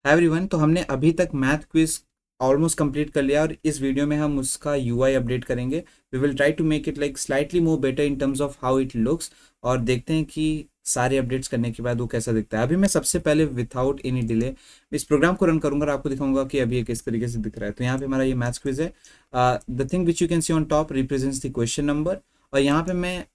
Hi everyone, तो हमने अभी तक मैथ क्विज ऑलमोस्ट कंप्लीट कर लिया और इस वीडियो में हम उसका यूआई अपडेट करेंगे। We will try to make it like slightly more better in terms of how it looks, और देखते हैं कि सारे अपडेट्स करने के बाद वो कैसा दिखता है। अभी मैं सबसे पहले विथआउट एनी डिले इस प्रोग्राम को रन करूंगा और आपको दिखाऊंगा कि अभी ये किस तरीके से दिख रहा है। तो यहाँ पे हमारा ये मैथ्स क्विज है। The thing which you can see on top represents the question number, और यहाँ पे मैं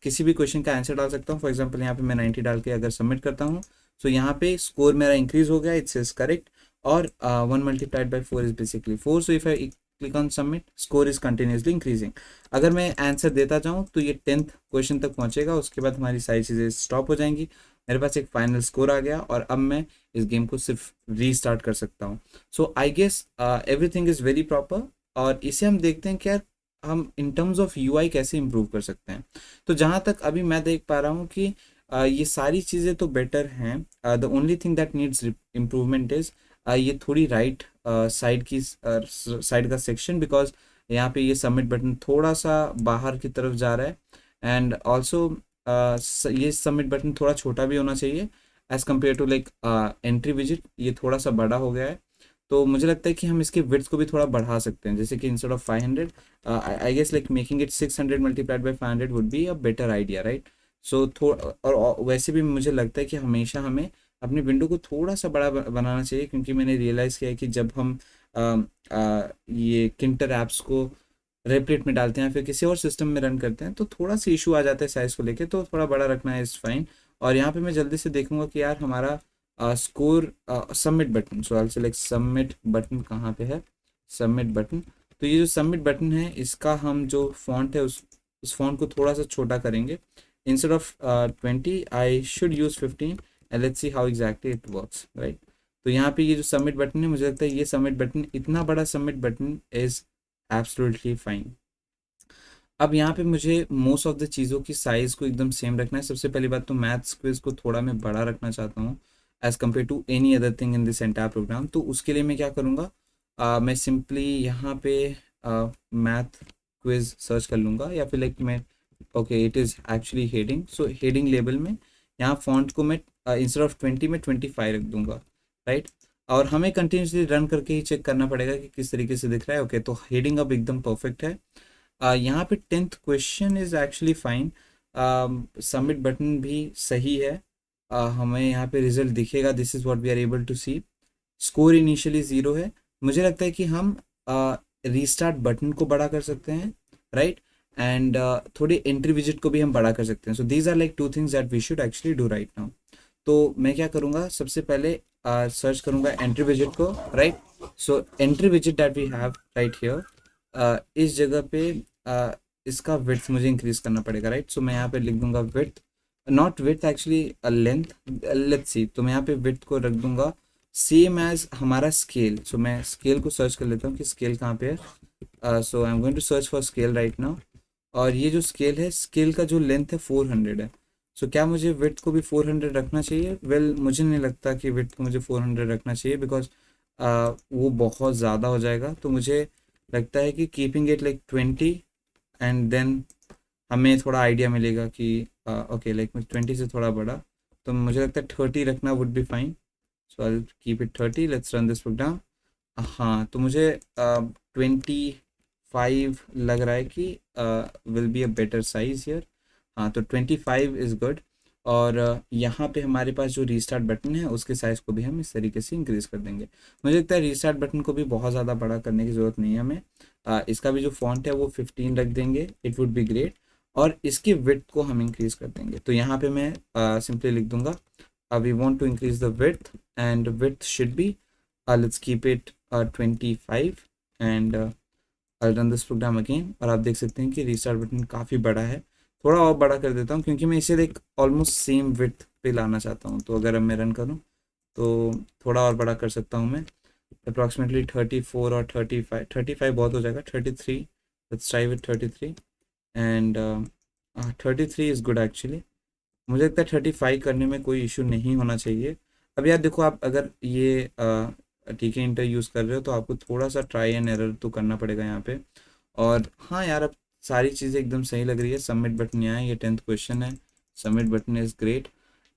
किसी भी क्वेश्चन का आंसर डाल सकता हूँ। फॉर एग्जाम्पल यहाँ पे मैं 90 डाल के अगर सबमिट करता हूँ, सो यहाँ पे स्कोर मेरा इंक्रीज हो गया, इट्स इज करेक्ट। और 1 multiplied by 4 is basically 4, so if I click on submit, score is continuously increasing। अगर मैं आंसर देता जाऊँ तो ये 10th क्वेश्चन तक पहुंचेगा, उसके बाद हमारी सारी चीज़ें स्टॉप हो जाएंगी। मेरे पास एक फाइनल स्कोर आ गया और अब मैं इस गेम को सिर्फ रीस्टार्ट कर सकता हूँ। So I guess everything is very proper, और इसे हम देखते हैं कि यार हम इन टर्म्स ऑफ यूआई कैसे इम्प्रूव कर सकते हैं। तो जहाँ तक अभी मैं देख पा रहा हूँ कि ये सारी चीज़ें तो बेटर हैं। The only thing that needs improvement is ये थोड़ी राइट साइड की साइड का सेक्शन, बिकॉज यहाँ पे ये सबमिट बटन थोड़ा सा बाहर की तरफ जा रहा है। एंड ऑल्सो ये सबमिट बटन थोड़ा छोटा भी होना चाहिए as compare to like entry visit, ये थोड़ा सा बड़ा हो गया है। तो मुझे लगता है कि हम इसके विड्थ को भी थोड़ा बढ़ा सकते हैं, जैसे कि instead of 500 I guess like making it 600 multiplied by 500 would be a better idea, right. So थोड़ा, और वैसे भी मुझे लगता है कि हमेशा हमें अपनी विंडो को थोड़ा सा बड़ा बनाना चाहिए, क्योंकि मैंने रियलाइज़ किया है कि जब हम ये किंटर ऐप्स को रेपलेट में डालते हैं फिर किसी और सिस्टम में रन करते हैं तो थोड़ा सा इशू आ जाता है साइज़ को लेके, तो थोड़ा बड़ा रखना है इज़ फाइन। और यहाँ पे मैं जल्दी से देखूंगा कि यार हमारा score submit button, so I select submit button, कहाँ पे है सबमिट बटन। तो ये जो सबमिट बटन है इसका हम जो फॉन्ट है उस फॉन्ट को थोड़ा सा छोटा करेंगे। Instead of 20 I should use 15, and let's see how exactly it works, right. तो यहाँ पे ये जो सबमिट बटन है, मुझे लगता है ये सबमिट बटन, इतना बड़ा submit button is absolutely fine. अब यहाँ पे मुझे मोस्ट ऑफ द चीज़ों की साइज़ को एकदम सेम रखना है। सबसे पहली बात तो मैथ्स क्विज को थोड़ा मैं बड़ा रखना चाहता हूँ as compare to any other thing in this entire program. तो उसके लिए मैं क्या करूँगा, मैं सिंपली यहाँ पे मैथ क्विज सर्च कर लूँगा, या फिर लाइक मैं, okay it is actually heading, so heading label में यहाँ फॉन्ट को मैं इंस्टेड ऑफ 20 में 25 रख दूंगा, राइट। और हमें कंटिन्यूसली रन करके ही चेक करना पड़ेगा कि किस तरीके से दिख रहा है। ओके, तो हेडिंग अब एकदम परफेक्ट है। यहाँ पे 10th question is actually fine, submit button भी सही है। हमें यहाँ पे रिजल्ट दिखेगा, this is what we are able to see. Score initially 0 है। मुझे लगता है कि हम रीस्टार्ट बटन को बड़ा कर सकते हैं, राइट। एंड थोड़े एंट्री विजिट को भी हम बड़ा कर सकते हैं। So these are like two things that we should actually do right now. तो मैं क्या करूँगा, सबसे पहले सर्च करूँगा एंट्री विजिट को, right. So entry visit that we have right here, इस जगह पे इसका विड्थ मुझे इंक्रीज करना पड़ेगा, राइट। सो मैं यहाँ पे लिख दूंगा width, not width actually length, let's see. तो मैं यहाँ पे विड्थ को रख दूंगा सेम एज हमारा स्केल। सो मैं स्केल को सर्च कर लेता हूँ कि स्केल कहाँ पे है। So I am going to search for scale right now. और ये जो स्केल है, स्केल का जो लेंथ है 400 है। सो क्या मुझे विड्थ को भी 400 रखना चाहिए? वेल मुझे नहीं लगता कि विड्थ को मुझे 400 रखना चाहिए, बिकॉज वो बहुत ज़्यादा हो जाएगा। तो मुझे लगता है कि keeping it like 20, and then हमें थोड़ा आइडिया मिलेगा कि ओके लाइक 20 से थोड़ा बड़ा, तो मुझे लगता है 30 रखना would be fine. So I keep it 30, let's run this program. हाँ, तो मुझे 25 लग रहा है कि will be a better size here. हाँ, तो 25 इज़ गुड। और यहाँ पे हमारे पास जो रीस्टार्ट बटन है उसके साइज़ को भी हम इस तरीके से इंक्रीज कर देंगे। मुझे लगता है रीस्टार्ट बटन को भी बहुत ज़्यादा बड़ा करने की ज़रूरत नहीं है हमें। इसका भी जो फॉन्ट है वो 15 रख देंगे, इट वुड बी ग्रेट। और इसकी विड्थ को हम इंक्रीज कर देंगे। तो यहाँ पे मैं सिंपली लिख दूंगा we want to increase the width, and width should be, let's keep it 25, and I run this program again. और आप देख सकते हैं कि रीस्टार्ट बटन काफ़ी बड़ा है। थोड़ा और बड़ा कर देता हूँ क्योंकि मैं इसे एक ऑलमोस्ट सेम विड्थ पे लाना चाहता हूँ। तो अगर अब मैं रन करूँ तो थोड़ा और बड़ा कर सकता हूँ मैं, अप्रॉक्सीमेटली 34 और 35। 35 बहुत हो जाएगा, 33, let's try with 33, and 33 is good actually. मुझे लगता है 35 करने में कोई इशू नहीं होना चाहिए। अब यार देखो, आप अगर ये ठीक है इंटर यूज़ कर रहे हो तो आपको थोड़ा सा ट्राई एंड एरर तो करना पड़ेगा यहाँ पे। और हाँ यार, अब सारी चीज़ें एकदम सही लग रही है। सबमिट बटन यहाँ है, ये 10th क्वेश्चन है। Submit button is great,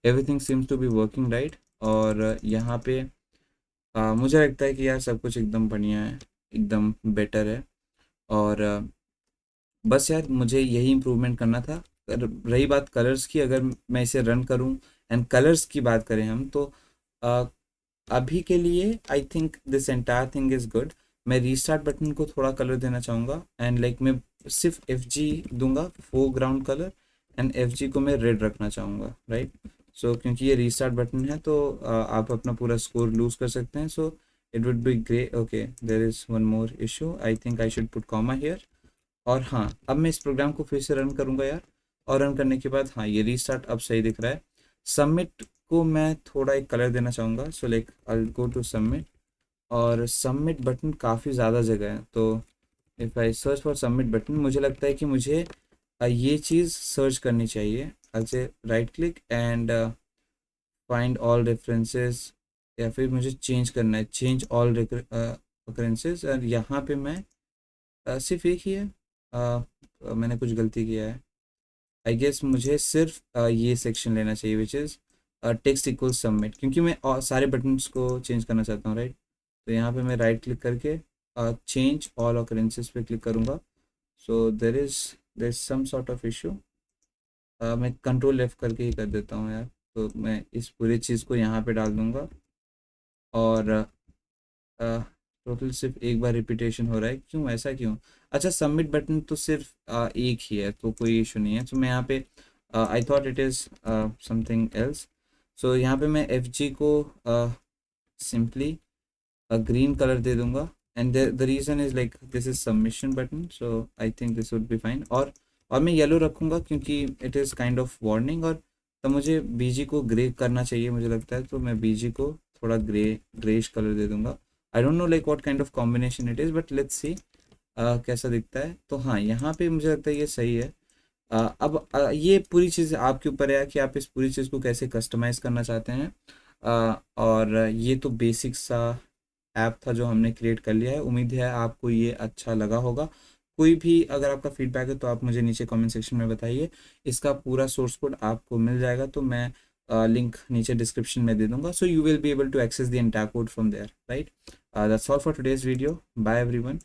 everything seems to be working right. और यहाँ पे मुझे लगता है कि यार सब कुछ एकदम बढ़िया है, एकदम बेटर है। और बस यार मुझे यही इम्प्रूवमेंट करना था। रही बात कलर्स की, अगर मैं इसे रन करूं एंड कलर्स की बात करें हम, तो अ, अभी के लिए I think this entire thing is good. मैं रीस्टार्ट बटन को थोड़ा कलर देना चाहूँगा एंड लाइक मैं सिर्फ एफ जी दूंगा, foreground colour, and F G को मैं रेड रखना चाहूँगा, राइट। सो क्योंकि ये रीस्टार्ट बटन है तो आप अपना पूरा स्कोर लूज कर सकते हैं। So it would be great. Okay, there is one more issue, I think I should put comma here. और हाँ, अब मैं इस प्रोग्राम को फिर से रन करूँगा यार। और रन करने के बाद हाँ, ये रीस्टार्ट अब सही दिख रहा है। सबमिट को मैं थोड़ा एक कलर देना चाहूँगा, so like I go to submit. और सबमिट बटन काफ़ी ज़्यादा जगह है, तो if I search for submit button, मुझे लगता है कि मुझे ये चीज़ सर्च करनी चाहिए। अच्छे right click and find all references, या फिर मुझे चेंज करना है, चेंज ऑल रेफरेंसेस। और यहाँ पे मैं सिर्फ एक ही है, मैंने कुछ गलती किया है। आई गेस मुझे सिर्फ ये सेक्शन लेना चाहिए which is text equal submit, क्योंकि मैं सारे बटन्स को चेंज करना चाहता हूँ, राइट। तो यहाँ पे मैं राइट क्लिक करके चेंज ऑल ऑकरेंसेस पे क्लिक करूँगा। So there is some sort of issue. मैं कंट्रोल एफ करके ही कर देता हूँ यार। तो मैं इस पूरी चीज़ को यहाँ पे डाल दूँगा। और टोटल सिर्फ एक बार रिपीटेशन हो रहा है, क्यों, ऐसा क्यों? अच्छा, सबमिट बटन तो सिर्फ एक ही है, तो कोई इशू नहीं है। तो मैं यहाँ पे I thought it is something else. So यहाँ पे मैं एफ जी को सिंपली ग्रीन कलर दे दूंगा। And the reason is like this is submission button, so I think this would be fine. और मैं येलो रखूँगा क्योंकि it is kind of warning. और तब मुझे बीजी को ग्रे करना चाहिए मुझे लगता है, तो मैं बीजी को थोड़ा ग्रेश कलर दे दूंगा। I don't know like what kind of combination it is, but let's see कैसा दिखता है। तो हाँ, यहाँ पे मुझे लगता है ये सही है। अब ये पूरी चीज़ आपके ऊपर है कि आप इस पूरी चीज़ को कैसे कस्टमाइज़ करना चाहते हैं। और ये तो बेसिक सा ऐप था जो हमने क्रिएट कर लिया है। उम्मीद है आपको ये अच्छा लगा होगा। कोई भी अगर आपका फीडबैक है तो आप मुझे नीचे कमेंट सेक्शन में बताइए। इसका पूरा सोर्स कोड आपको मिल जाएगा, तो मैं लिंक नीचे डिस्क्रिप्शन में दे दूंगा। So you will be able to access the entire code from there, right. That's all for today's video. Bye everyone.